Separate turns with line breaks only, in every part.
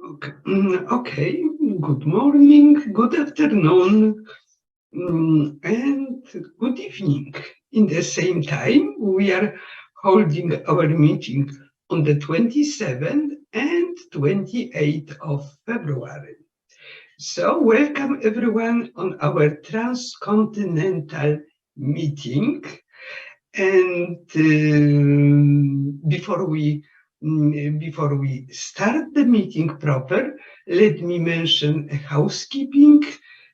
Okay. Okay. Good morning, good afternoon, and good evening. In the same time, we are holding our meeting on the 27th and 28th of February. So welcome everyone on our transcontinental meeting. And before we start the meeting proper, let me mention a housekeeping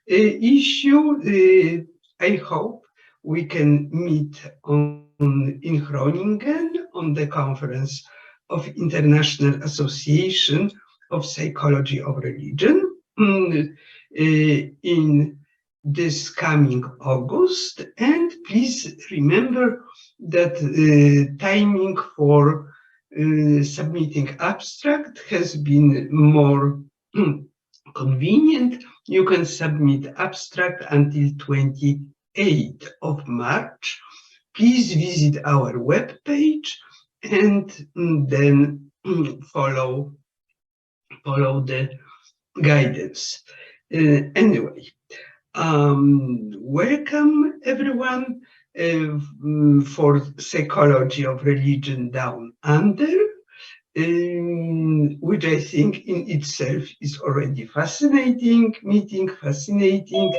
issue. I hope we can meet in Groningen on the conference of International Association of Psychology of Religion in this coming August. And please remember that timing for submitting abstract has been more convenient. You can submit abstract until 28th of March. Please visit our webpage and then follow the guidance. Anyway, welcome everyone for Psychology of Religion Down Under, which I think in itself is already fascinating meeting, fascinating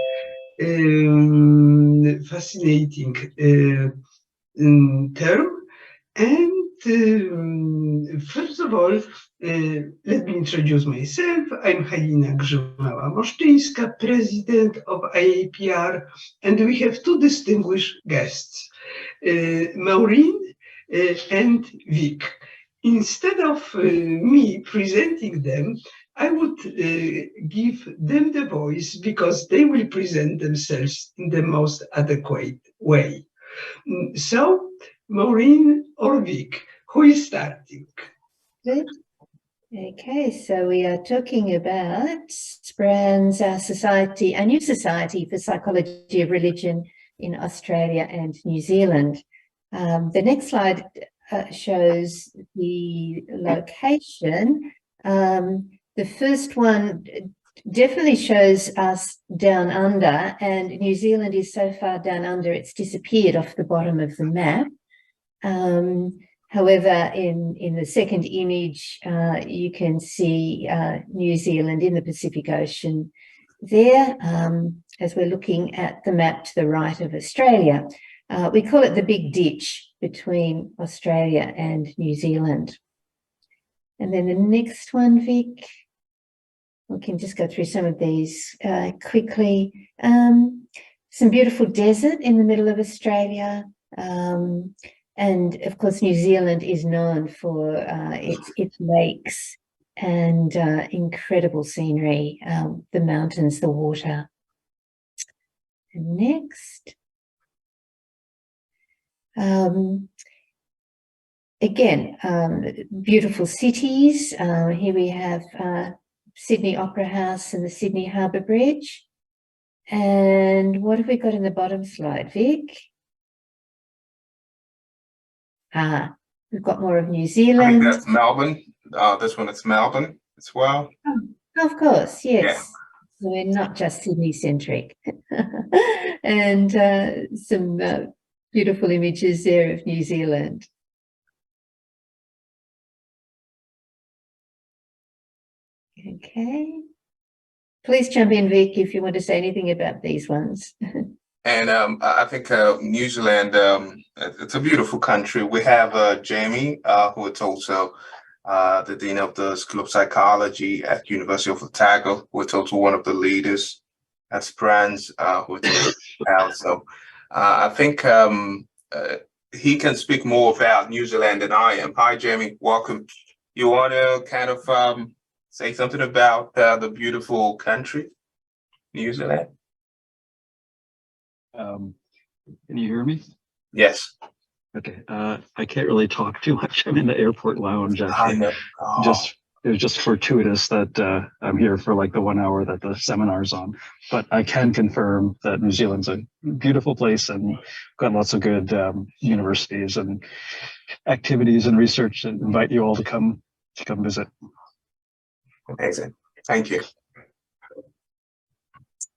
term. And first of all, let me introduce myself. I'm Halina Grzymała-Moszczyńska, President of IAPR, and we have two distinguished guests, Maureen and Vic. Instead of me presenting them, I would give them the voice because they will present themselves in the most adequate way. So, Maureen or Vic, who is starting?
Good. Okay, so we are talking about SPRANZ, our new society for psychology of religion in Australia and New Zealand. The next slide shows the location. The first one definitely shows us down under, and New Zealand is so far down under it's disappeared off the bottom of the map. However, in the second image, you can see New Zealand in the Pacific Ocean there, as we're looking at the map to the right of Australia. We call it the big ditch between Australia and New Zealand. And then the next one, Vic, we can just go through some of these quickly. Some beautiful desert in the middle of Australia. And of course, New Zealand is known for its lakes and incredible scenery, the mountains, the water. And next. Again, beautiful cities. Here we have Sydney Opera House and the Sydney Harbour Bridge. And what have we got in the bottom slide, Vic? We've got more of New Zealand.
I think that's Melbourne. This one is Melbourne as well.
Oh, of course, yes.
Yeah.
So we're not just Sydney-centric. And some beautiful images there of New Zealand. Okay. Please jump in, Vic, if you want to say anything about these ones.
And I think New Zealand, it's a beautiful country. We have Jamie, who is also the Dean of the School of Psychology at University of Otago, who is also one of the leaders at SPRANZ, who is out. So I think he can speak more about New Zealand than I am. Hi, Jamie. Welcome. You want to kind of say something about the beautiful country, New Zealand?
Can you hear me?
Yes.
Okay. I can't really talk too much. I'm in the airport lounge.
I know.
It was just fortuitous that I'm here for like the 1 hour that the seminar's on. But I can confirm that New Zealand's a beautiful place and got lots of good universities and activities and research, and invite you all to come visit.
Amazing. Thank you.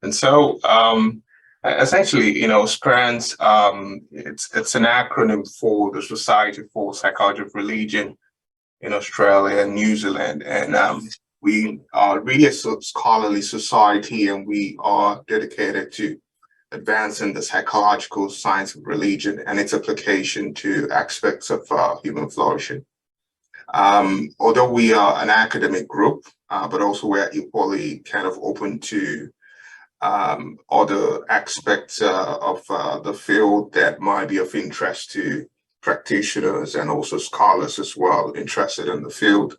And so, essentially, SPRANZ, it's an acronym for the Society for Psychology of Religion in Australia and New Zealand. And we are really a scholarly society, and we are dedicated to advancing the psychological science of religion and its application to aspects of human flourishing. Although we are an academic group, but also we're equally kind of open to other aspects of the field that might be of interest to practitioners and also scholars as well interested in the field.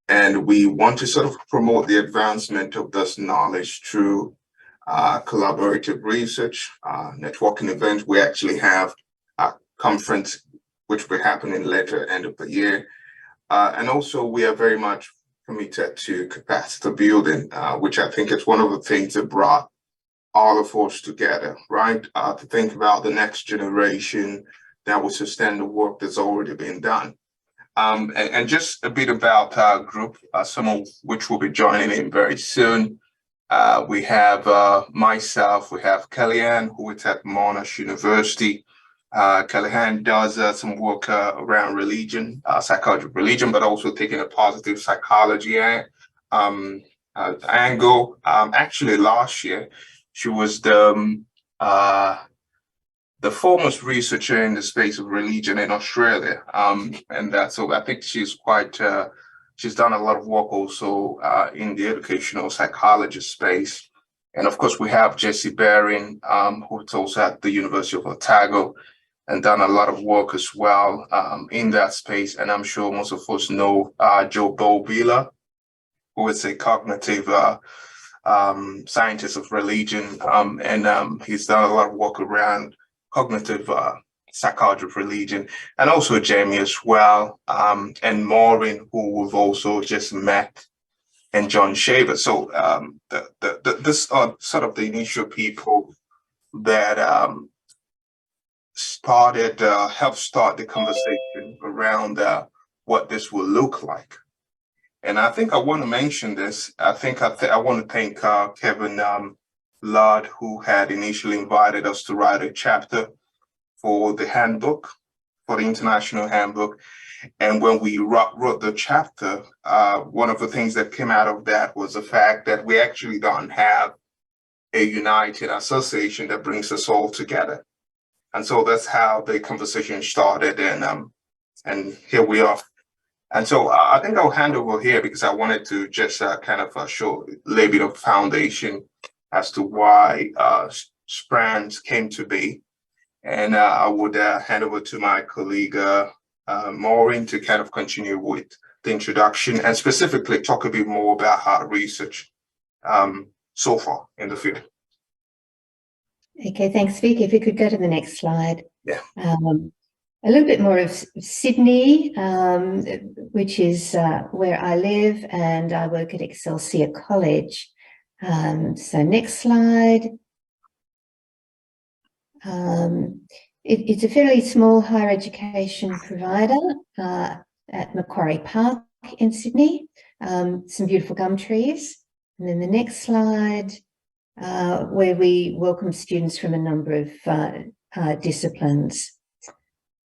And we want to sort of promote the advancement of this knowledge through collaborative research, networking events. We actually have a conference which will happen in later end of the year. And also we are very much committed to capacity building, which I think is one of the things that brought all of us together, right? To think about the next generation that will sustain the work that's already been done. And just a bit about our group, some of which will be joining in very soon. We have myself, we have Kellyanne, who is at Monash University. Kellyanne does some work around religion, psychology of religion, but also taking a positive psychology angle. Actually, last year, she was the foremost researcher in the space of religion in Australia. And so I think she's quite, she's done a lot of work also in the educational psychology space. And of course, we have Jessie Baring, who's also at the University of Otago and done a lot of work as well in that space. And I'm sure most of us know Joe Bobila, who is a cognitive scientist of religion. And he's done a lot of work around cognitive psychology of religion, and also Jamie as well, and Maureen, who we've also just met, and John Shaver. So this are sort of the initial people that helped start the conversation around what this will look like. And I think I want to mention this. I want to thank Kevin Ludd, who had initially invited us to write a chapter for the handbook, for the international handbook. And when we wrote the chapter, one of the things that came out of that was the fact that we actually don't have a united association that brings us all together. And so that's how the conversation started, and here we are. And so I think I'll hand over here because I wanted to just kind of show a little bit of foundation as to why SPRANZ came to be. And I would hand over to my colleague, Maureen, to kind of continue with the introduction and specifically talk a bit more about her research so far in the field.
Okay, thanks, Vic. If you could go to the next slide.
Yeah.
A little bit more of Sydney, which is where I live, and I work at Excelsior College. So next slide. It's a fairly small higher education provider at Macquarie Park in Sydney. Some beautiful gum trees. And then the next slide, where we welcome students from a number of disciplines.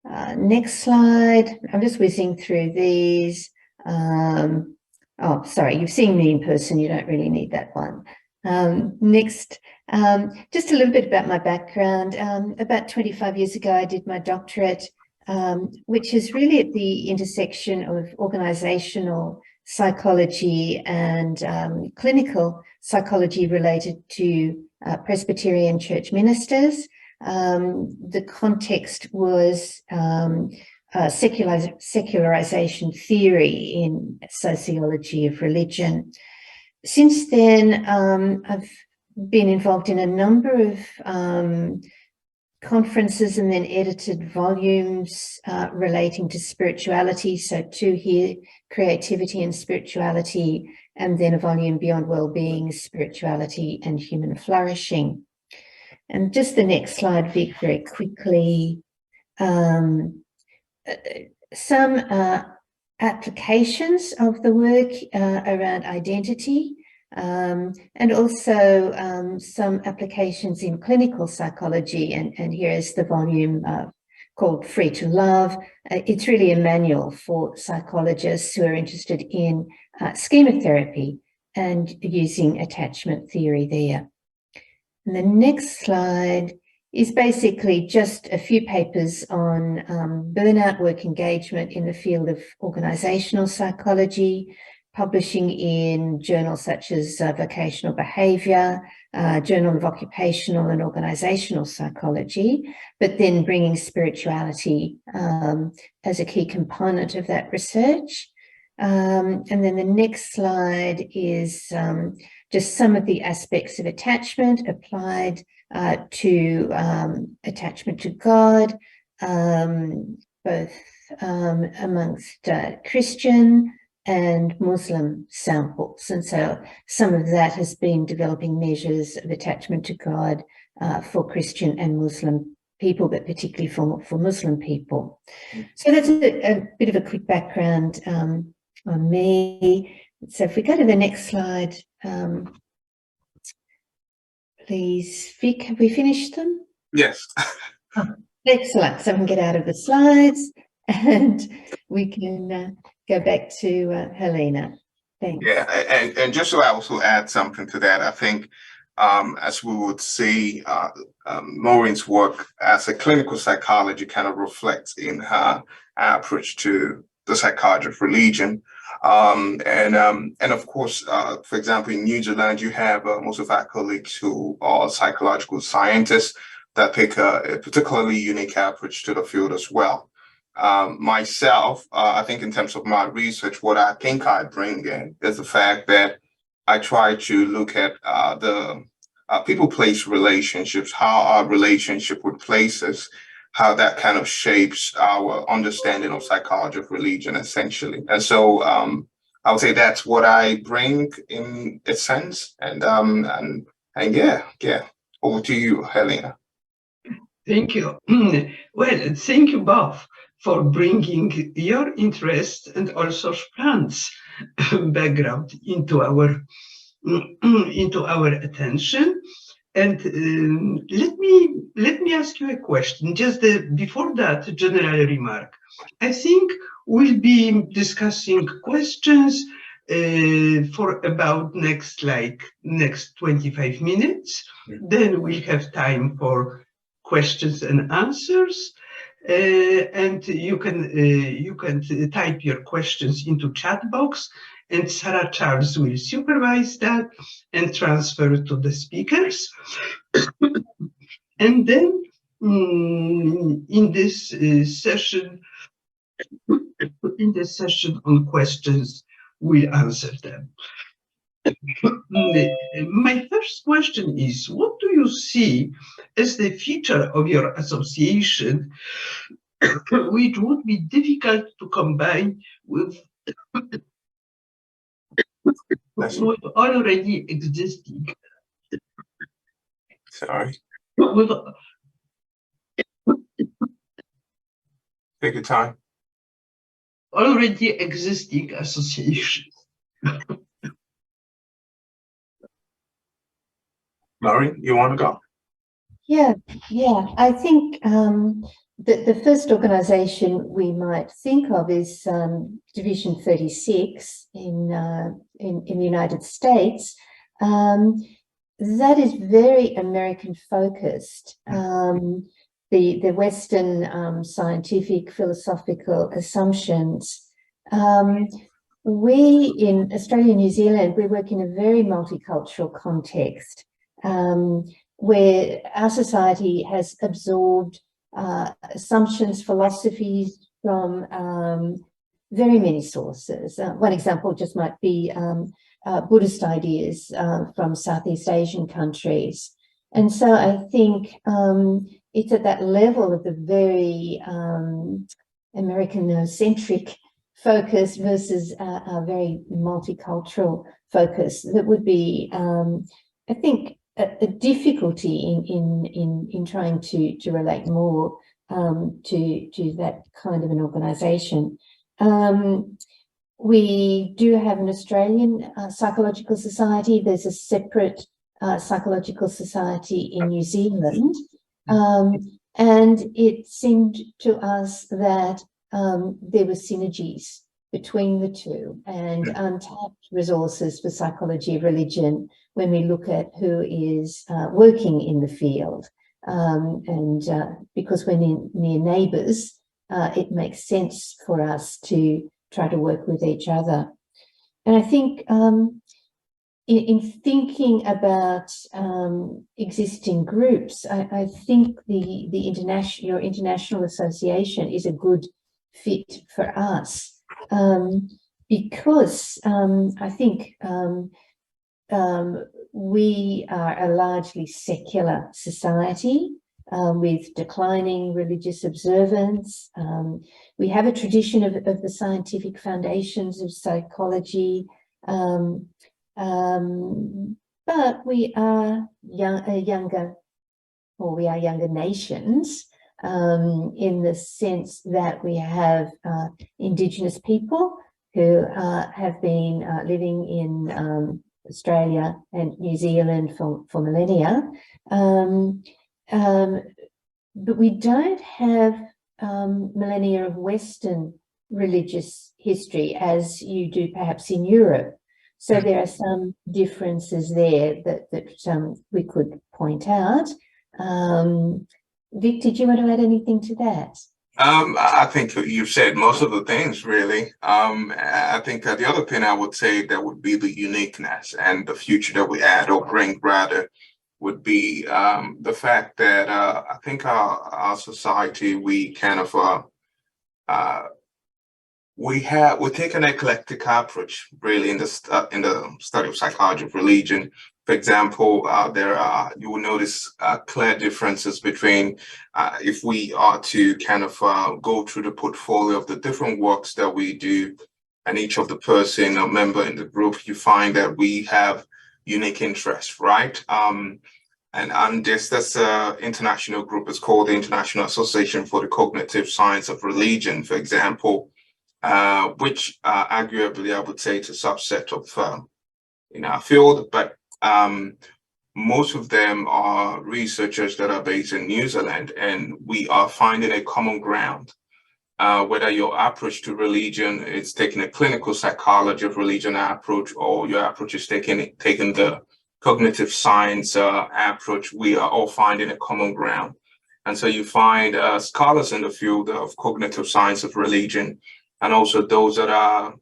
Next slide. I'm just whizzing through these. Oh, sorry, you've seen me in person. You don't really need that one. Next, just a little bit about my background. About 25 years ago, I did my doctorate, which is really at the intersection of organizational psychology and clinical psychology related to Presbyterian church ministers. The context was secularization theory in sociology of religion. Since then, I've been involved in a number of conferences and then edited volumes relating to spirituality. So two here, creativity and spirituality, and then a volume Beyond Wellbeing, Spirituality and Human Flourishing. And just the next slide, Vic, very quickly. Some applications of the work around identity, and also some applications in clinical psychology. And here is the volume called Free to Love. It's really a manual for psychologists who are interested in schema therapy and using attachment theory there. And the next slide is basically just a few papers on burnout work engagement in the field of organizational psychology, publishing in journals such as Vocational Behavior, Journal of Occupational and Organizational Psychology, but then bringing spirituality as a key component of that research. And then the next slide is just some of the aspects of attachment applied to attachment to God, both amongst Christian and Muslim samples. And so some of that has been developing measures of attachment to God for Christian and Muslim people, but particularly for Muslim people. So that's a bit of a quick background on me. So if we go to the next slide, please, Vic, have we finished them?
Yes.
Oh, excellent. So we can get out of the slides and we can go back to Helena. Thanks.
Yeah, and just to also add something to that, I think as we would see, Maureen's work as a clinical psychologist kind of reflects in her approach to the psychology of religion. And of course, for example, in New Zealand, you have most of our colleagues who are psychological scientists that take a particularly unique approach to the field as well. Myself, I think in terms of my research, what I think I bring in is the fact that I try to look at the people-place relationships, how our relationship with places, how that kind of shapes our understanding of psychology of religion, essentially. And so I would say that's what I bring in a sense. And yeah, over to you, Helena.
Thank you. Well, thank you both for bringing your interest and also SPRANZ background into our attention. And let me ask you a question. Just before that, a general remark. I think we'll be discussing questions for about next 25 minutes. Then we'll have time for questions and answers. And you can type your questions into chat box, and Sarah Charles will supervise that and transfer to the speakers. And then in this session on questions, we'll answer them. My first question is, what do you see as the feature of your association which would be difficult to combine with already existing?
Sorry.
With
Take your time.
already existing associations.
Maureen, you want to go?
Yeah. I think the first organisation we might think of is Division 36 in the United States. That is very American focused. The Western scientific philosophical assumptions. We in Australia and New Zealand, we work in a very multicultural context. Where our society has absorbed assumptions, philosophies from very many sources. One example just might be Buddhist ideas from Southeast Asian countries. And so I think it's at that level of the very American-centric focus versus a very multicultural focus that would be, I think, a difficulty in trying to relate more to that kind of an organisation. We do have an Australian psychological society. There's a separate psychological society in New Zealand. And it seemed to us that there were synergies between the two and untapped resources for psychology of religion when we look at who is working in the field. Because we're near neighbours, it makes sense for us to try to work with each other. And I think in thinking about existing groups, I think your international association is a good fit for us, because I think we are a largely secular society with declining religious observance. We have a tradition of the scientific foundations of psychology, but we are younger nations in the sense that we have Indigenous people who have been living in Australia and New Zealand for millennia. But we don't have millennia of Western religious history as you do perhaps in Europe. So there are some differences there that we could point out. Vic, did you want to add anything to that?
I think you've said most of the things, really. I think the other thing I would say that would be the uniqueness and the future that we add or bring rather would be the fact that I think our society, we kind of we take an eclectic approach really in the study of psychology of religion. For example, you will notice clear differences between if we are to kind of go through the portfolio of the different works that we do, and each of the person or member in the group, you find that we have unique interests, right? And this international group is called the International Association for the Cognitive Science of Religion, for example, which arguably I would say it's a subset of in our field, but most of them are researchers that are based in New Zealand, and we are finding a common ground. Whether your approach to religion is taking a clinical psychology of religion approach, or your approach is taking the cognitive science approach, we are all finding a common ground. And so you find scholars in the field of cognitive science of religion, and also those that are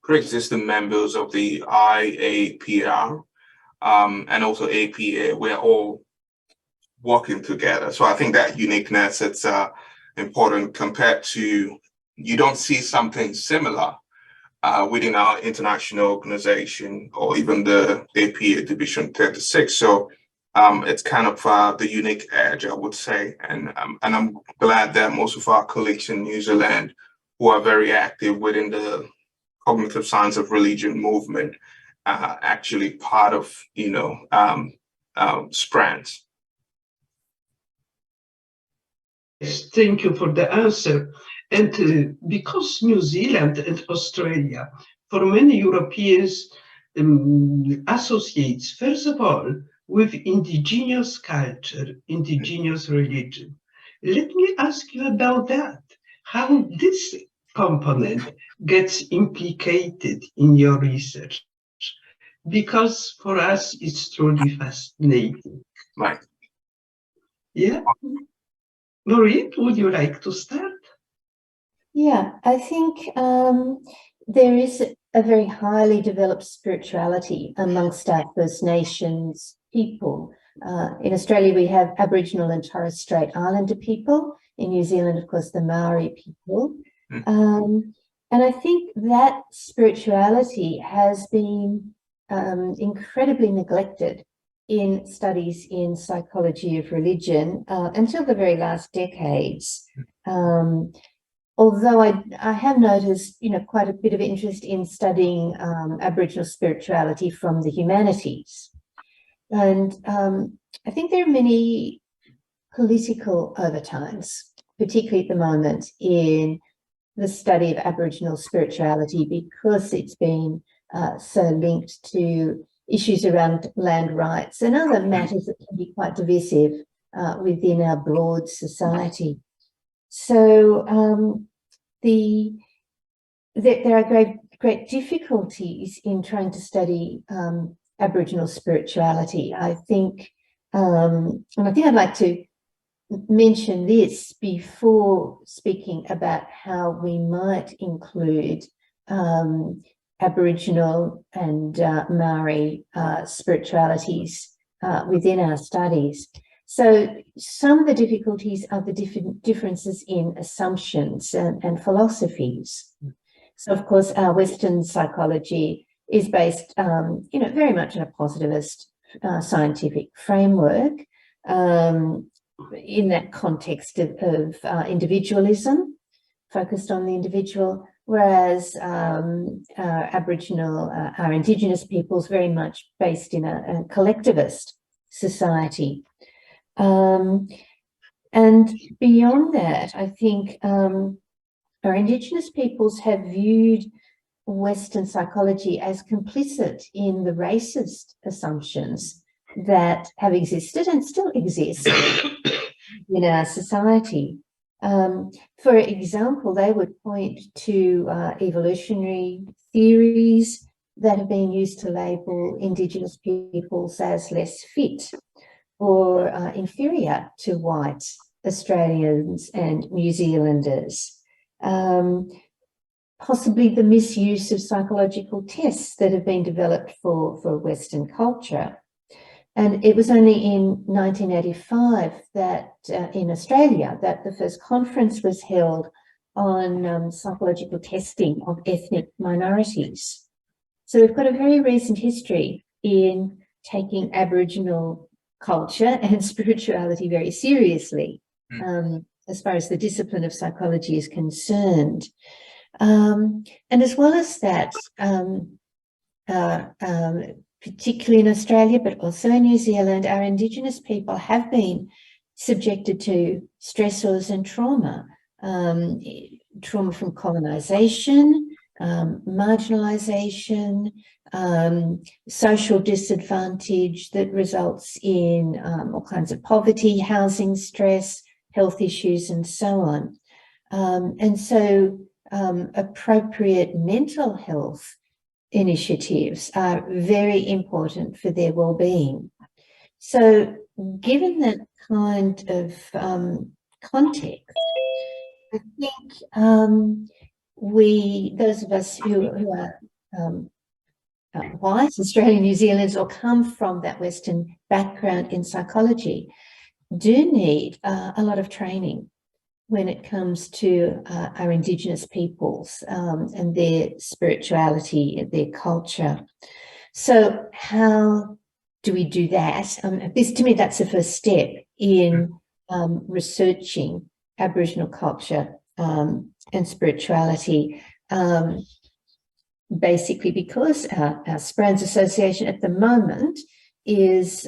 pre-existing members of the IAPR and also APA. We're all working together. So I think that uniqueness, it's important compared to, you don't see something similar within our international organization or even the APA Division 36. So it's kind of the unique edge, I would say. And I'm glad that most of our colleagues in New Zealand who are very active within the cognitive science of religion movement actually part of, SPRANZ.
Yes, thank you for the answer. And because New Zealand and Australia, for many Europeans, associates, first of all, with indigenous culture, indigenous religion. Let me ask you about that. How this component gets implicated in your research? Because for us, it's truly fascinating.
Right.
Yeah. Maureen, would you like to start?
Yeah, I think there is a very highly developed spirituality amongst our First Nations people. In Australia, we have Aboriginal and Torres Strait Islander people. In New Zealand, of course, the Maori people. And I think that spirituality has been incredibly neglected in studies in psychology of religion until the very last decades. Although I have noticed, quite a bit of interest in studying Aboriginal spirituality from the humanities. And I think there are many political overtones, particularly at the moment, in the study of Aboriginal spirituality because it's been so linked to issues around land rights and other matters that can be quite divisive within our broad society. So there are great difficulties in trying to study Aboriginal spirituality. I think, and I think I'd like to mention this before speaking about how we might include Aboriginal and Maori spiritualities within our studies. So some of the difficulties are the differences in assumptions and philosophies. So of course, our Western psychology is based, very much in a positivist scientific framework. In that context of individualism, focused on the individual, whereas Aboriginal, our Indigenous peoples, very much based in a collectivist society. And beyond that, I think our Indigenous peoples have viewed Western psychology as complicit in the racist assumptions that have existed and still exist in our society. For example, they would point to evolutionary theories that have been used to label Indigenous peoples as less fit or inferior to white Australians and New Zealanders. Possibly the misuse of psychological tests that have been developed for Western culture. And it was only in 1985 that in Australia that the first conference was held on psychological testing of ethnic minorities. So we've got a very recent history in taking Aboriginal culture and spirituality very seriously, as far as the discipline of psychology is concerned. And as well as that, particularly in Australia, but also in New Zealand, our Indigenous people have been subjected to stressors and trauma, trauma from colonisation, marginalisation, social disadvantage that results in all kinds of poverty, housing stress, health issues, and so on. And so appropriate mental health initiatives are very important for their well-being. So given that kind of context, I think those of us who are white, Australian, New Zealanders, or come from that Western background in psychology, do need a lot of training when it comes to our Indigenous peoples and their spirituality and their culture. So how do we do that? To me, that's the first step in researching Aboriginal culture and spirituality, basically because our SPRANZ association at the moment is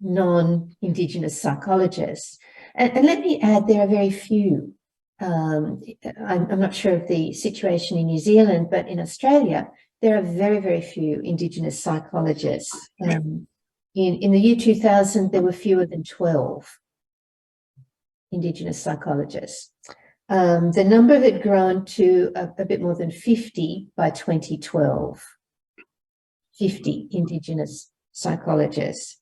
non-Indigenous psychologists. And let me add, there are very few. I'm not sure of the situation in New Zealand, but in Australia, there are very, very few Indigenous psychologists. In the year 2000, there were fewer than 12 Indigenous psychologists. The number had grown to a bit more than 50 by 2012. 50 Indigenous psychologists.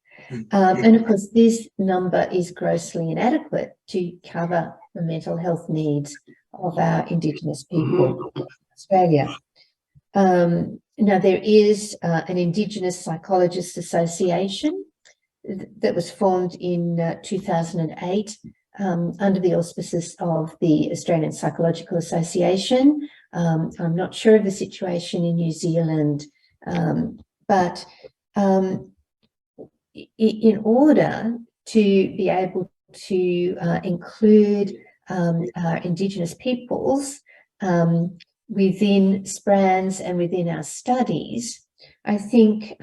And of course, this number is grossly inadequate to cover the mental health needs of our Indigenous people in Australia. Now, there is an Indigenous Psychologists Association that was formed in 2008 under the auspices of the Australian Psychological Association. I'm not sure of the situation in New Zealand, but in order to be able to include our Indigenous peoples within SPRANZ and within our studies, I think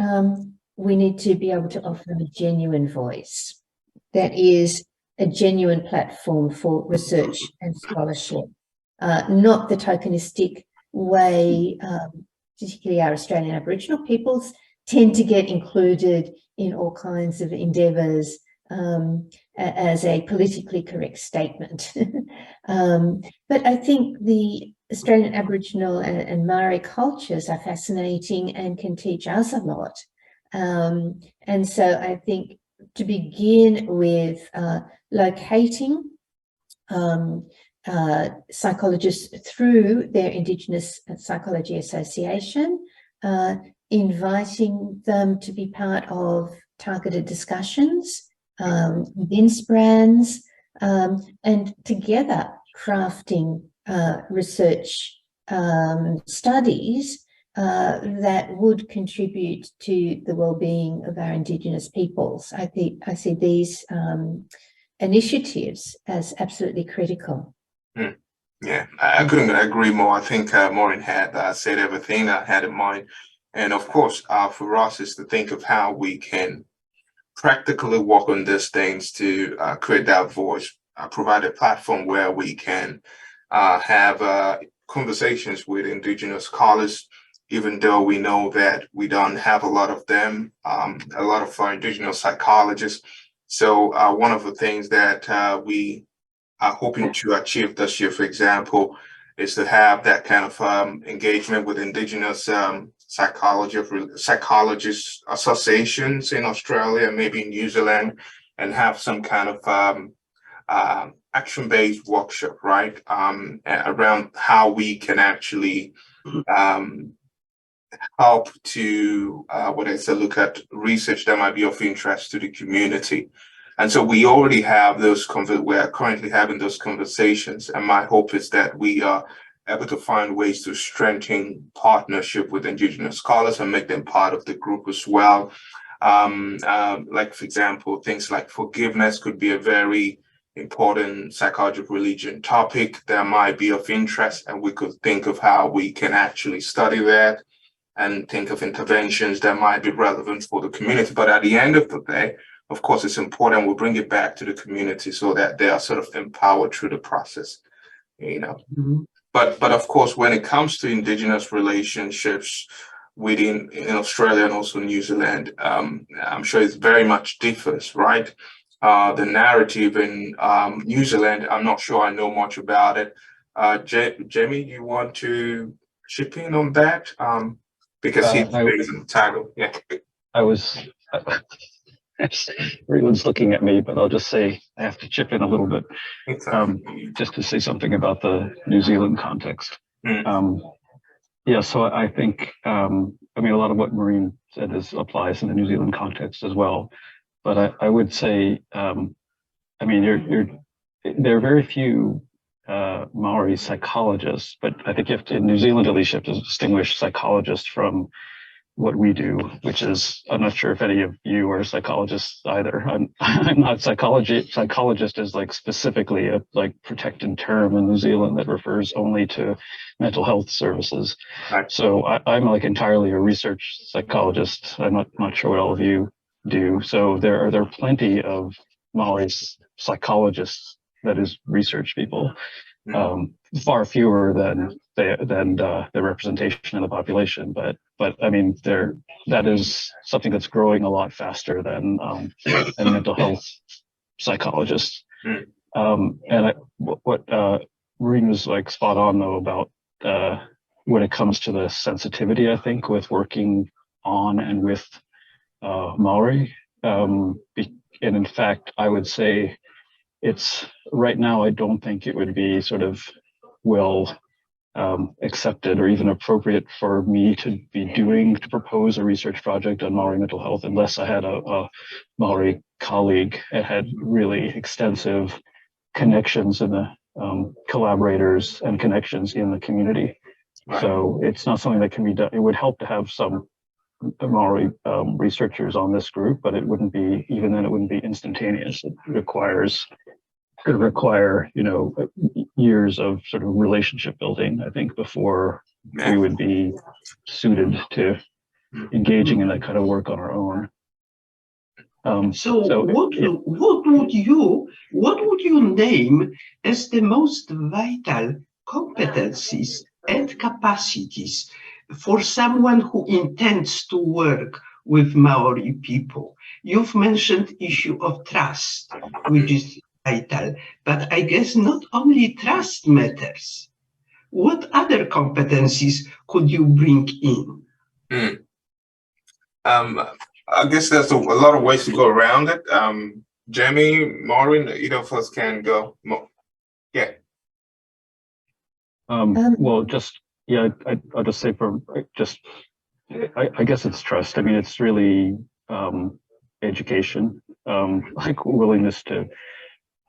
we need to be able to offer a genuine voice that is a genuine platform for research and scholarship. not the tokenistic way, particularly our Australian Aboriginal peoples tend to get included in all kinds of endeavours as a politically correct statement. But I think the Australian Aboriginal and Maori cultures are fascinating and can teach us a lot. And so I think to begin with locating psychologists through their Indigenous Psychology Association, inviting them to be part of targeted discussions within SPRANZ, and together crafting research studies that would contribute to the well-being of our Indigenous peoples. I see these initiatives as absolutely critical.
Yeah, I couldn't agree more. I think Maureen had said everything I had in mind. And of course, for us is to think of how we can practically work on these things to create that voice, provide a platform where we can have conversations with Indigenous scholars, even though we know that we don't have a lot of them, a lot of our Indigenous psychologists. So one of the things that we are hoping to achieve this year, for example, is to have that kind of engagement with Indigenous psychologists associations in Australia, maybe in New Zealand, and have some kind of action-based workshop, right, around how we can actually help to look at research that might be of interest to the community. And so we already have those, we're currently having those conversations. And my hope is that we are able to find ways to strengthen partnership with Indigenous scholars and make them part of the group as well. Like, for example, things like forgiveness could be a very important psychology of religion topic that might be of interest. And we could think of how we can actually study that and think of interventions that might be relevant for the community. But at the end of the day, of course, it's important we bring it back to the community so that they are sort of empowered through the process, you know. Mm-hmm. But of course, when it comes to Indigenous relationships in Australia and also New Zealand, I'm sure it very much differs, right? The narrative in New Zealand, I'm not sure I know much about it. Jamie, you want to chip in on that? Because he's based in Otago. Yeah.
Everyone's looking at me, but I'll just say I have to chip in a little bit, just to say something about the New Zealand context. Yeah, so I think, I mean, a lot of what Maureen said applies in the New Zealand context as well. But I would say, I mean, there are very few Maori psychologists, but I think in New Zealand, at least, you have to distinguish psychologists from what we do, which is, I'm not sure if any of you are psychologists either. I'm not psychologist is like specifically a protected term in New Zealand that refers only to mental health services. Right. So I'm like entirely a research psychologist. I'm not sure what all of you do. So there are plenty of Maori psychologists, that is research people, far fewer than the representation of the population, but I mean that is something that's growing a lot faster than mental health psychologists. And what Maureen was like spot on though about when it comes to the sensitivity, I think, with working on and with Maori, and in fact I would say it's right now I don't think it would be sort of well accepted or even appropriate for me to propose a research project on Maori mental health unless I had a Maori colleague that had really extensive connections in the collaborators and connections in the community. Right. So it's not something that can be done. It would help to have some Maori researchers on this group, but it wouldn't be, even then it wouldn't be instantaneous. It could require, years of sort of relationship building, I think, before we would be suited to engaging in that kind of work on our own.
What would you name as the most vital competencies and capacities for someone who intends to work with Maori people? You've mentioned issue of trust, which is vital, but I guess not only trust matters. What other competencies could you bring in?
Mm. I guess there's a lot of ways to go around it. Jamie, Maureen, either of us can go. Yeah.
Well, just yeah, I'll just say I guess it's trust. I mean, it's really education, like willingness to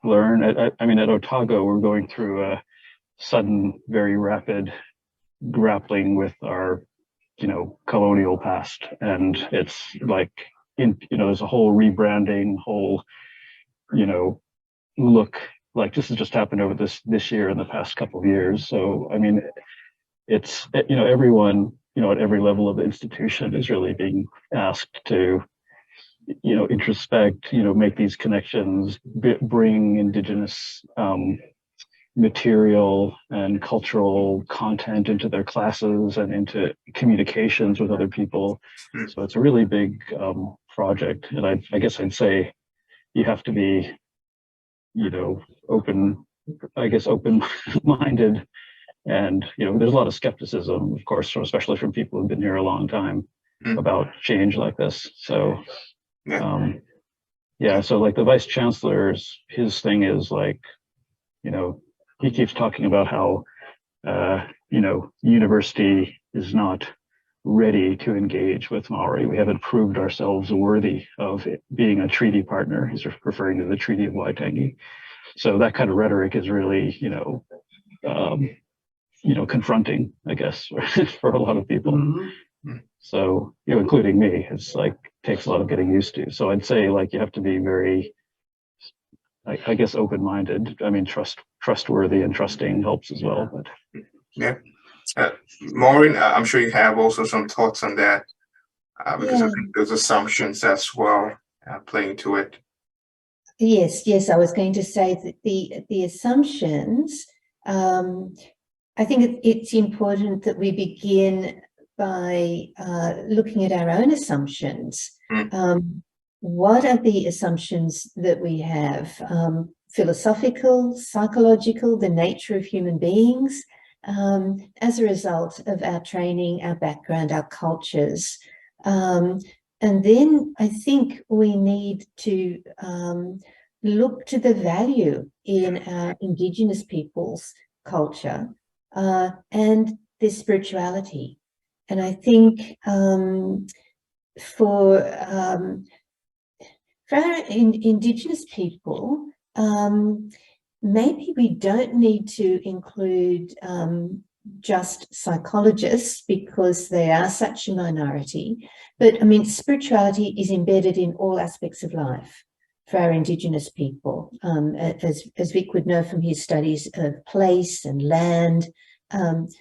learn. I mean, at Otago, we're going through a sudden, very rapid grappling with our, colonial past, and it's like there's a whole rebranding, whole, look. Like this has just happened over this year and the past couple of years. So I mean, it's everyone at every level of the institution is really being asked to introspect, make these connections, bring indigenous material and cultural content into their classes and into communications with other people. So it's a really big project, and I guess I'd say you have to be open-minded. And there's a lot of skepticism, of course, especially from people who've been here a long time about change like this. So so like the vice chancellor's, his thing is like, he keeps talking about how university is not ready to engage with Maori. We haven't proved ourselves worthy of being a treaty partner. He's referring to the Treaty of Waitangi. So that kind of rhetoric is really, confronting, I guess, for a lot of people. Mm-hmm. So, including me, it's like takes a lot of getting used to. So I'd say like you have to be very, I guess, open-minded. I mean, trustworthy and trusting helps as well. But
yeah, Maureen, I'm sure you have also some thoughts on that because I think there's assumptions as well playing to it.
Yes, I was going to say that the assumptions. I think it's important that we begin by looking at our own assumptions. What are the assumptions that we have? Philosophical, psychological, the nature of human beings, as a result of our training, our background, our cultures. And then I think we need to look to the value in our Indigenous peoples' culture and their spirituality. And I think for our Indigenous people, maybe we don't need to include just psychologists because they are such a minority. But I mean, spirituality is embedded in all aspects of life for our Indigenous people. As Vic would know from his studies of place and land,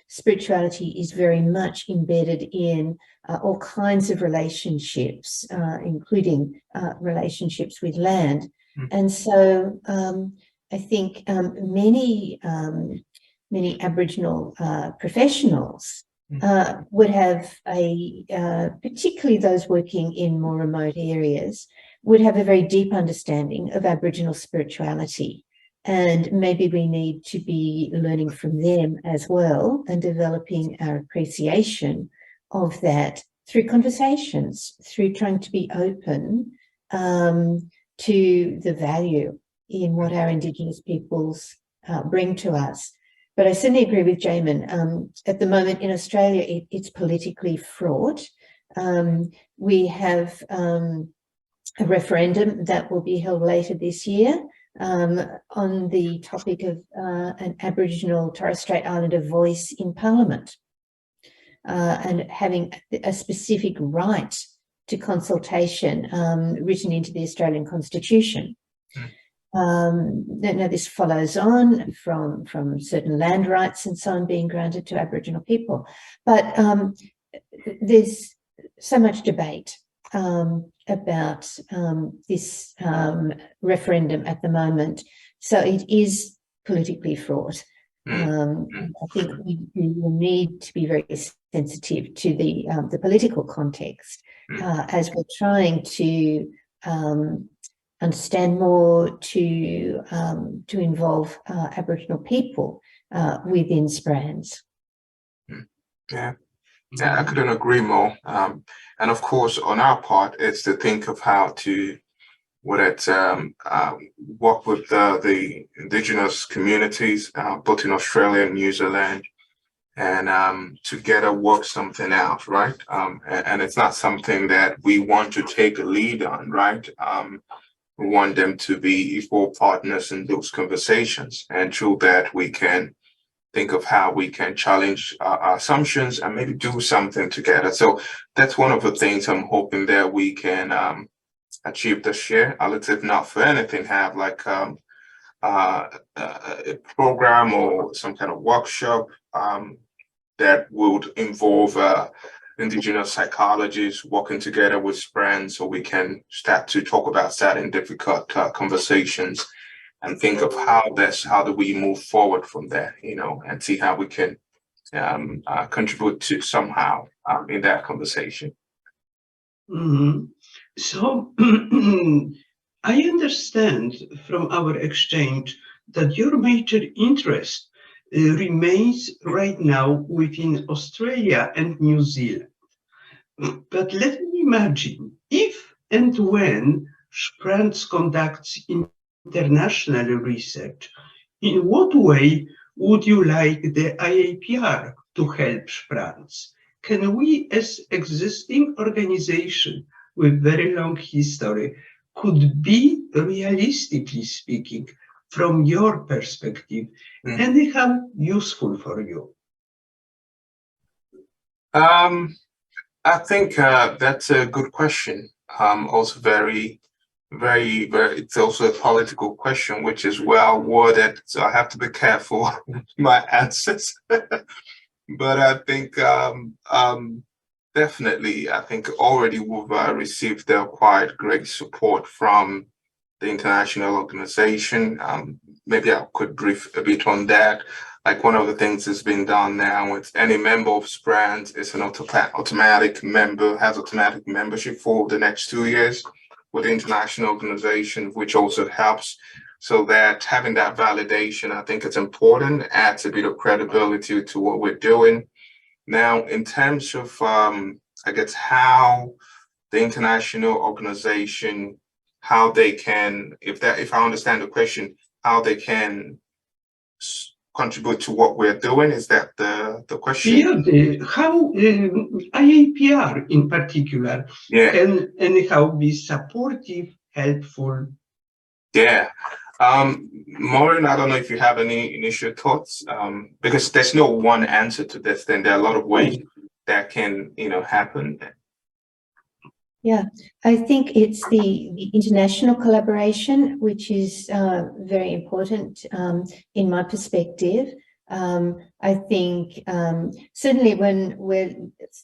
spirituality is very much embedded in all kinds of relationships, including relationships with land. And so I think many Aboriginal professionals would have particularly those working in more remote areas, would have a very deep understanding of Aboriginal spirituality. And maybe we need to be learning from them as well and developing our appreciation of that through conversations, through trying to be open to the value in what our Indigenous peoples bring to us. But I certainly agree with Jamin. At the moment in Australia, it's politically fraught. We have a referendum that will be held later this year on the topic of an Aboriginal Torres Strait Islander voice in Parliament and having a specific right to consultation written into the Australian Constitution. Now this follows on from certain land rights and so on being granted to Aboriginal people. But there's so much debate about this referendum at the moment. So it is politically fraught. I think we will need to be very sensitive to the political context as we're trying to understand more, to involve Aboriginal people within SPRANZ.
Yeah. Yeah, I couldn't agree more. And of course, on our part, it's to think of how to work with the indigenous communities, both in Australia and New Zealand, and together work something out, right? And it's not something that we want to take a lead on, right? We want them to be equal partners in those conversations, and through that we can think of how we can challenge our assumptions and maybe do something together. So that's one of the things I'm hoping that we can achieve this year. Let's, if not for anything, have like a program or some kind of workshop that would involve indigenous psychologists working together with SPRANZ, so we can start to talk about certain difficult conversations and think of how do we move forward from there, you know, and see how we can contribute to somehow in that conversation.
Mm-hmm. So I understand from our exchange that your major interest remains right now within Australia and New Zealand. But let me imagine if and when SPRANZ conducts international research, in what way would you like the IAPR to help SPRANZ? Can we, as existing organization with very long history, could be, realistically speaking, from your perspective, anyhow useful for you?
I think that's a good question. Also very, it's also a political question, which is well worded. So I have to be careful with my answers. But I think definitely, I think already we've received quite great support from the international organization. Maybe I could brief a bit on that. Like one of the things that's been done now with any member of SPRANZ is an automatic member, has automatic membership for the next 2 years with the international organization, which also helps. So that having that validation, I think it's important, adds a bit of credibility to what we're doing. Now, in terms of, I guess, how the international organization, how they can, if I understand the question, how they can contribute to what we're doing, is that the question?
Yeah, how IAPR in particular can anyhow be supportive, helpful?
Yeah. Maureen, I don't know if you have any initial thoughts, because there's no one answer to this. Then there are a lot of ways that can, you know, happen.
Yeah, I think it's the international collaboration, which is very important in my perspective. I think certainly when we're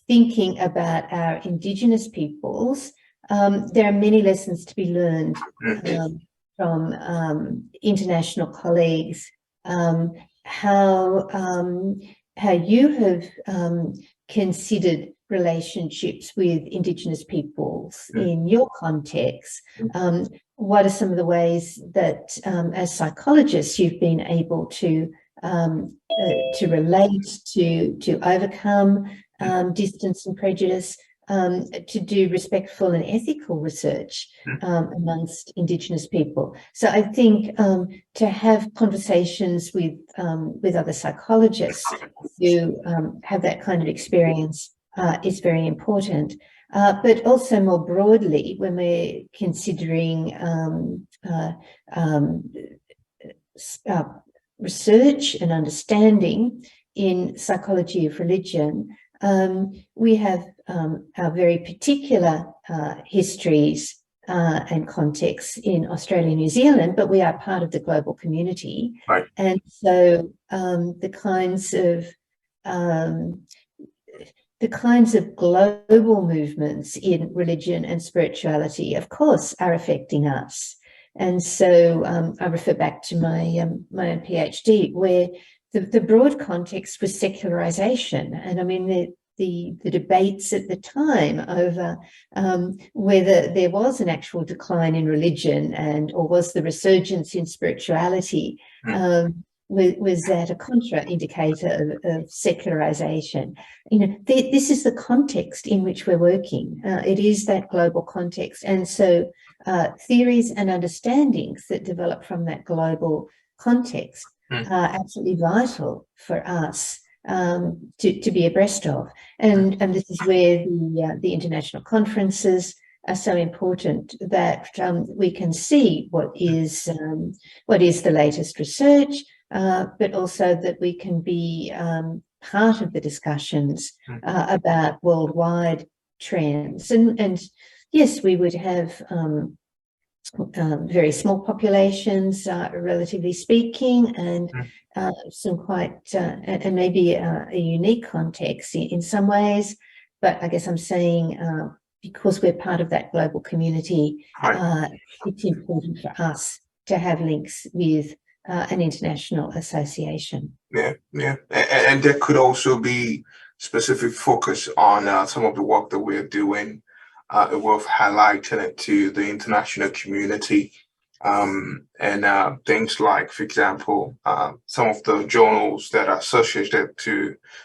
thinking about our Indigenous peoples, there are many lessons to be learned from international colleagues. How you have considered relationships with Indigenous peoples in your context. What are some of the ways that as psychologists you've been able to relate, to overcome distance and prejudice, to do respectful and ethical research amongst Indigenous people? So I think to have conversations with other psychologists who have that kind of experience is very important. But also more broadly, when we're considering research and understanding in psychology of religion, we have our very particular histories and contexts in Australia and New Zealand, but we are part of the global community.
Right.
And so the kinds of global movements in religion and spirituality, of course, are affecting us. And so I refer back to my own PhD, where the broad context was secularization. And I mean, the debates at the time over whether there was an actual decline in religion or was the resurgence in spirituality, was that a contra-indicator of secularization? This is the context in which we're working. It is that global context. And so theories and understandings that develop from that global context are absolutely vital for us to be abreast of. And this is where the international conferences are so important, that we can see what is the latest research, but also that we can be part of the discussions about worldwide trends. And yes, we would have very small populations, relatively speaking, and some quite, and maybe a unique context in some ways. But I guess I'm saying, because we're part of that global community, it's important for us to have links with an international association.
Yeah. And there could also be specific focus on some of the work that we're doing, worth highlighting it to the international community. And things like, for example, some of the journals that are associated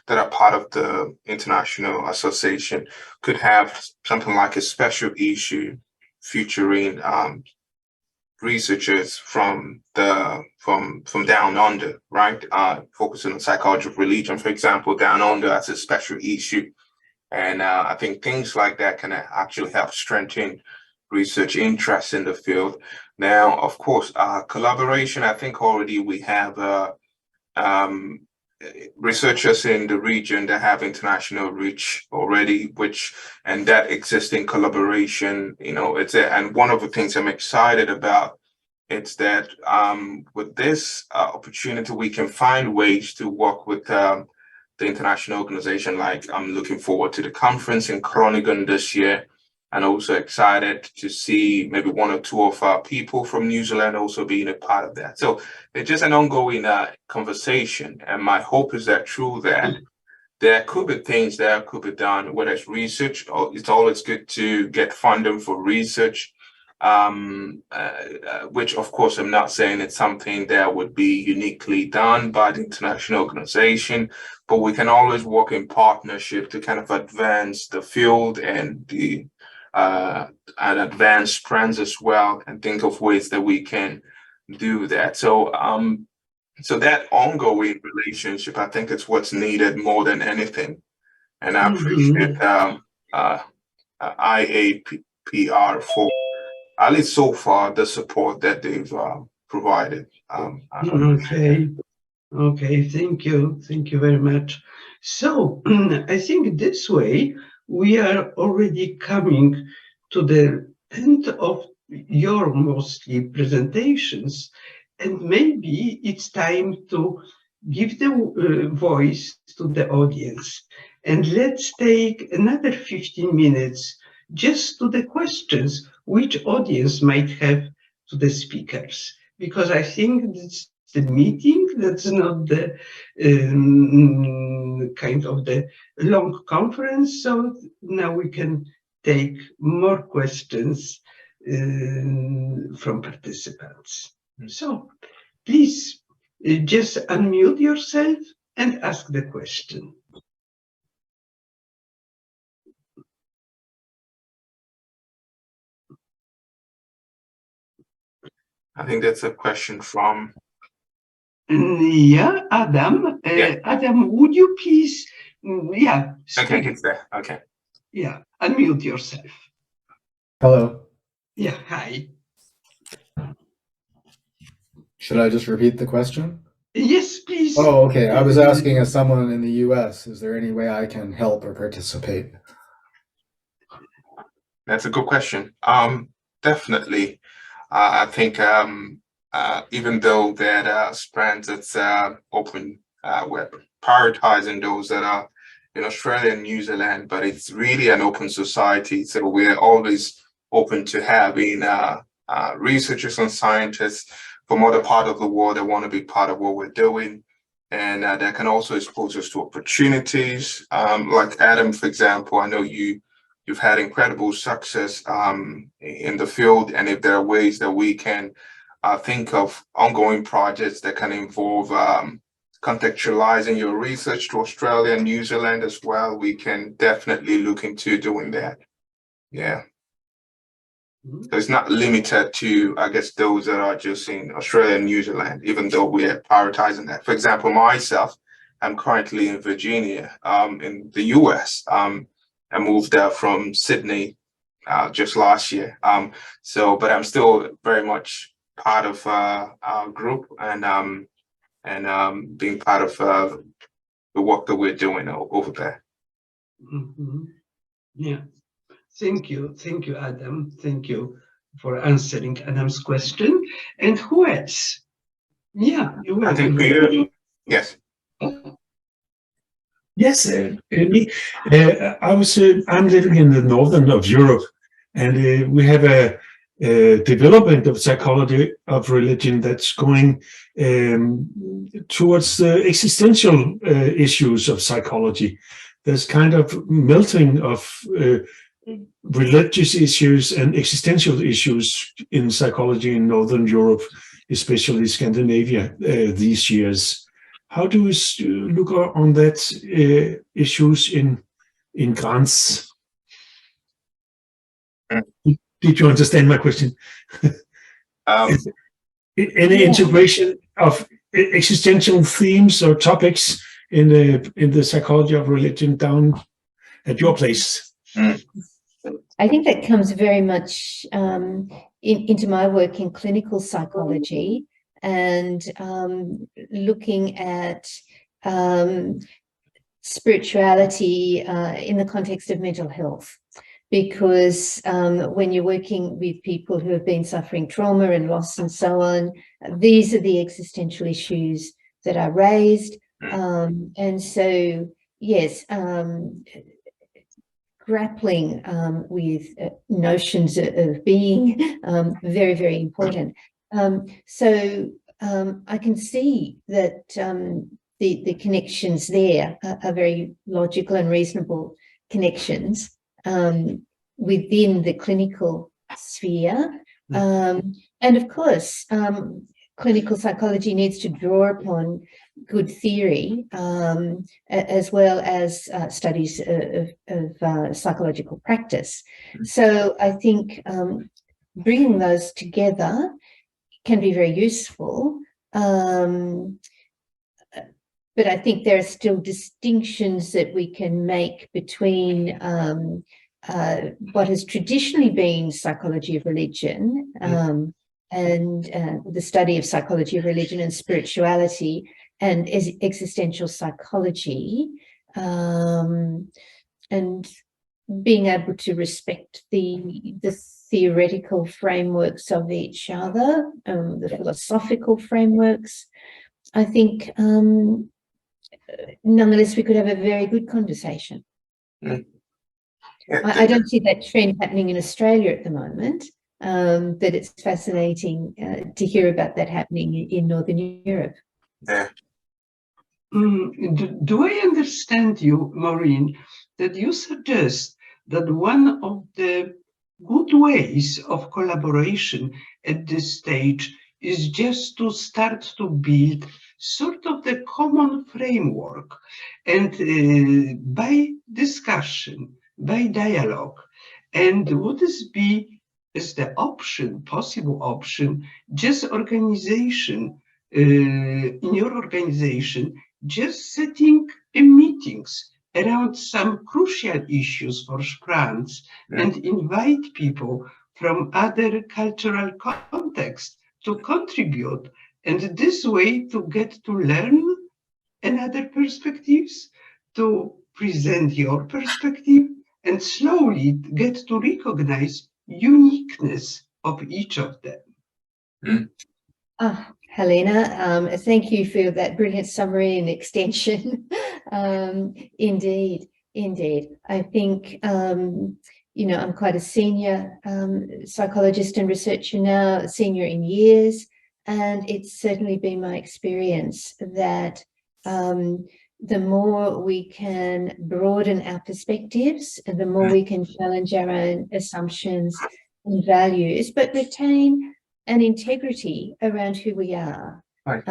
that are part of the international association could have something like a special issue featuring researchers from down under, right? Focusing on psychology of religion, for example, down under as a special issue. And I think things like that can actually help strengthen research interest in the field. Now, of course, collaboration, I think already we have researchers in the region that have international reach already, and that existing collaboration, and one of the things I'm excited about, it's that with this opportunity, we can find ways to work with the international organization. Like, I'm looking forward to the conference in Groningen this year, and also excited to see maybe one or two of our people from New Zealand also being a part of that. So it's just an ongoing conversation. And my hope is that through that, there could be things that could be done, whether it's research, or it's always good to get funding for research, which of course I'm not saying it's something that would be uniquely done by the international organization, but we can always work in partnership to kind of advance the field and advance SPRANZ as well, and think of ways that we can do that. So that ongoing relationship, I think it's what's needed more than anything. And I appreciate IAPR for, at least so far, the support that they've provided.
Okay, thank you very much. So I think this way we are already coming to the end of your mostly presentations, and maybe it's time to give the voice to the audience. And let's take another 15 minutes just to the questions which audience might have to the speakers, because I think it's the meeting, that's not the kind of the long conference. So now we can take more questions from participants. So please just unmute yourself and ask the question.
I think that's a question from...
Yeah, Adam. Adam, would you please, speak.
Okay, it's there. Okay.
Yeah, unmute yourself.
Hello.
Yeah, hi.
Should I just repeat the question?
Yes, please.
Oh, okay. I was asking, as someone in the US, is there any way I can help or participate?
That's a good question. Definitely. I think even though that SPRANZ, it's open, we're prioritizing those that are in Australia and New Zealand, but it's really an open society. So we're always open to having researchers and scientists from other parts of the world that want to be part of what we're doing. and that can also expose us to opportunities. Like Adam, for example, I know you've had incredible success in the field, and if there are ways that we can think of ongoing projects that can involve contextualizing your research to Australia and New Zealand as well, we can definitely look into doing that. Yeah. So it's not limited to, I guess, those that are just in Australia and New Zealand, even though we are prioritizing that. For example, myself, I'm currently in Virginia, in the US. I moved from Sydney just last year. But I'm still very much part of our group and being part of the work that we're doing over there.
Mm-hmm. Yeah. Thank you, Adam. Thank you for answering Adam's question. And who else? Yeah, you were.
I think yes.
Yes, me. I'm living in the northern of Europe, and we have a development of psychology of religion that's going towards the existential issues of psychology. There's kind of melting of religious issues and existential issues in psychology in Northern Europe, especially Scandinavia, these years. How do we look on that issues in grants? Did you understand my question? Any integration of existential themes or topics in the psychology of religion down at your place?
I think that comes very much into my work in clinical psychology and looking at spirituality in the context of mental health. Because when you're working with people who have been suffering trauma and loss and so on, these are the existential issues that are raised. And so, yes, grappling with notions of being, very, very important. So I can see that the connections there are very logical and reasonable connections within the clinical sphere. And of course, clinical psychology needs to draw upon good theory as well as studies of psychological practice. So I think bringing those together can be very useful. But I think there are still distinctions that we can make between what has traditionally been psychology of religion and the study of psychology of religion and spirituality and existential psychology, and being able to respect the theoretical frameworks of each other, the philosophical frameworks. I think nonetheless, we could have a very good conversation. I don't see that trend happening in Australia at the moment, but it's fascinating to hear about that happening in Northern Europe.
Yeah.
Do I understand you, Maureen, that you suggest that one of the good ways of collaboration at this stage is just to start to build sort of the common framework, and by discussion, by dialogue, and would this be as the option, possible option, just organization, in your organization, just setting meetings around some crucial issues for SPRANZ and invite people from other cultural contexts to contribute, and this way to get to learn another perspectives, to present your perspective, and slowly get to recognize uniqueness of each of them.
Helena, thank you for that brilliant summary and extension. Indeed. I think, I'm quite a senior psychologist and researcher now, senior in years, and it's certainly been my experience that the more we can broaden our perspectives, and the more we can challenge our own assumptions and values, but retain an integrity around who we are.
Right.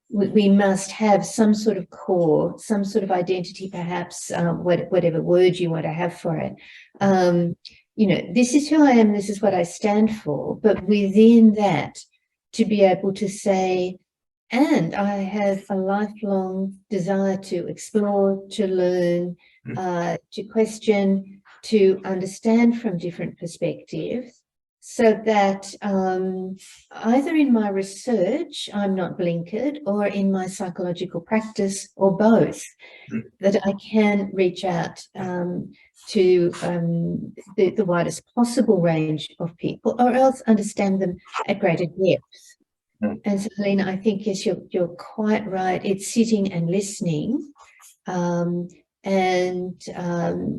We must have some sort of core, some sort of identity, perhaps, whatever word you want to have for it. You know, this is who I am, this is what I stand for, but within that, to be able to say, and I have a lifelong desire to explore, to learn, to question, to understand from different perspectives, so that either in my research, I'm not blinkered, or in my psychological practice, or both, that I can reach out to the widest possible range of people, or else understand them at greater depth. And so, Helena, I think, yes, you're quite right. It's sitting and listening and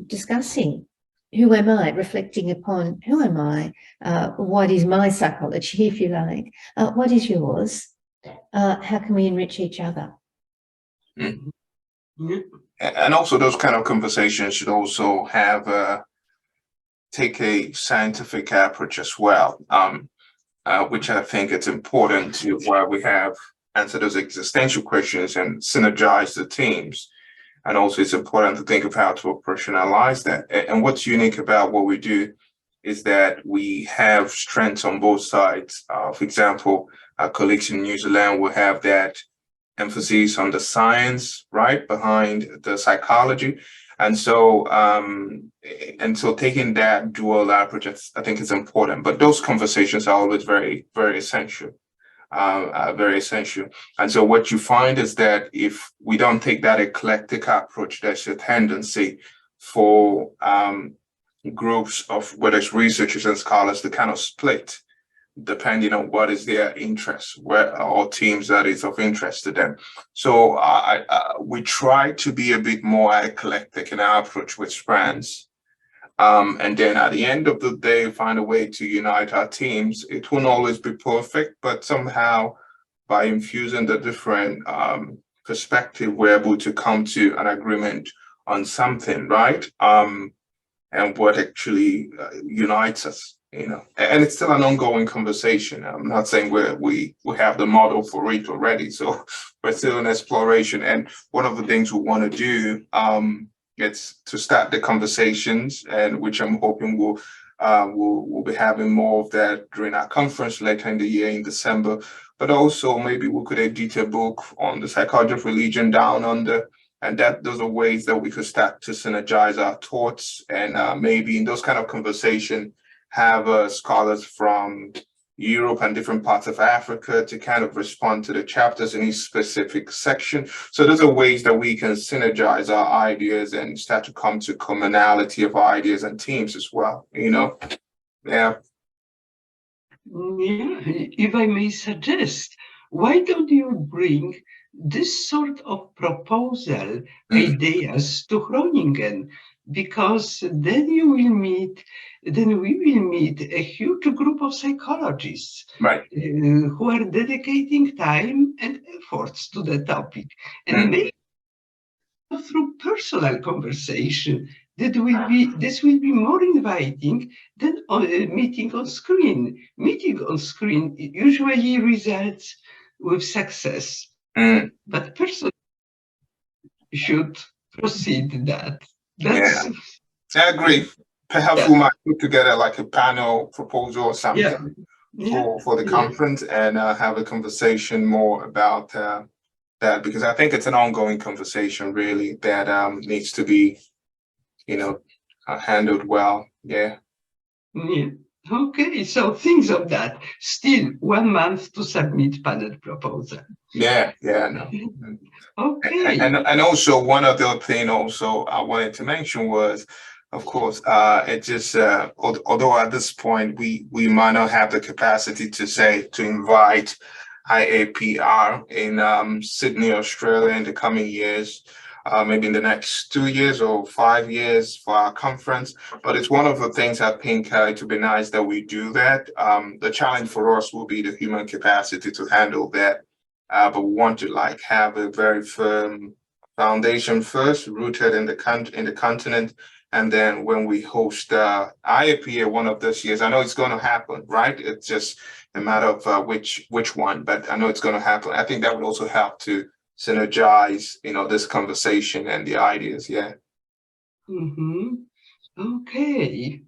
discussing, who am I, reflecting upon who am I, what is my psychology, if you like, what is yours, how can we enrich each other?
And also those kind of conversations should also have take a scientific approach as well. Which I think it's important to where we have answer those existential questions and synergize the teams. And also it's important to think of how to operationalize that. And what's unique about what we do is that we have strengths on both sides. For example, our colleagues in New Zealand will have that emphasis on the science, right, behind the psychology. And so taking that dual approach, I think is important. But those conversations are always very, very essential, very essential. And so what you find is that if we don't take that eclectic approach, there's a tendency for groups of, whether it's researchers and scholars, to kind of split, depending on what is their interest, or teams that is of interest to them. So we try to be a bit more eclectic in our approach with SPRANZ. And then at the end of the day, find a way to unite our teams. It won't always be perfect, but somehow by infusing the different perspective, we're able to come to an agreement on something, right? And what actually unites us. You know, and it's still an ongoing conversation. I'm not saying we have the model for it already, so we're still in exploration. And one of the things we want to do is to start the conversations, and which I'm hoping we'll be having more of that during our conference later in the year in December. But also maybe we could edit a book on the psychology of religion down under. And those are ways that we could start to synergize our thoughts, and maybe in those kind of conversation, have scholars from Europe and different parts of Africa to kind of respond to the chapters in each specific section. So those are ways that we can synergize our ideas and start to come to commonality of our ideas and teams as well, you know? Yeah.
Yeah, if I may suggest, why don't you bring this sort of proposal, ideas to Groningen? Because then we will meet a huge group of psychologists,
right,
who are dedicating time and efforts to the topic, and maybe through personal conversation, this will be more inviting than meeting on screen. Meeting on screen usually results with success, but person should proceed that.
Yeah, I agree. Perhaps we might put together like a panel proposal or something for the conference, and have a conversation more about that, because I think it's an ongoing conversation really that needs to be, you know, handled well. Yeah.
Okay, so things of that. Still 1 month to submit panel proposal.
Yeah, no.
Okay.
And also one other thing also I wanted to mention was, of course, it just although at this point we might not have the capacity to invite IAPR in Sydney, Australia in the coming years, maybe in the next 2 years or 5 years for our conference. But it's one of the things I think it would be nice that we do that. The challenge for us will be the human capacity to handle that. but we want to like have a very firm foundation first, rooted in the continent. And then when we host IAPR one of those years, I know it's going to happen, right? It's just a matter of which one, but I know it's going to happen. I think that would also help to synergize, this conversation and the ideas. Yeah.
Okay.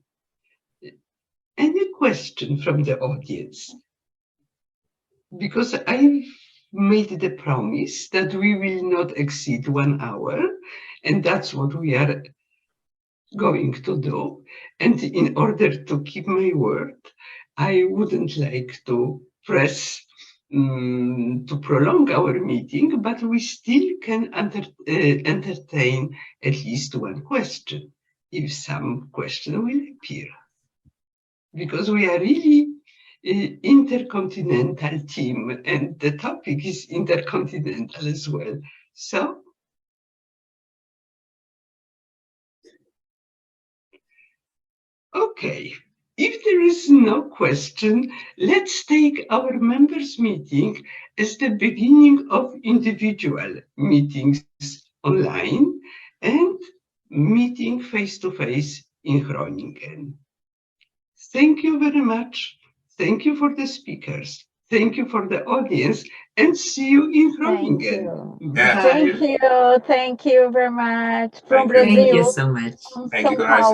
Any question from the audience? Because I've made the promise that we will not exceed 1 hour, and that's what we are going to do. And in order to keep my word, I wouldn't like to press to prolong our meeting, but we still can entertain at least one question, if some question will appear. Because we are really intercontinental team, and the topic is intercontinental as well. So, okay, if there is no question, let's take our members' meeting as the beginning of individual meetings online and meeting face-to-face in Groningen. Thank you very much. Thank you for the speakers. Thank you for the audience, and see you in Groningen.
Yeah.
Thank you very much from
Thank you.
Brazil.
Thank you so much.
Thank you,
São
guys.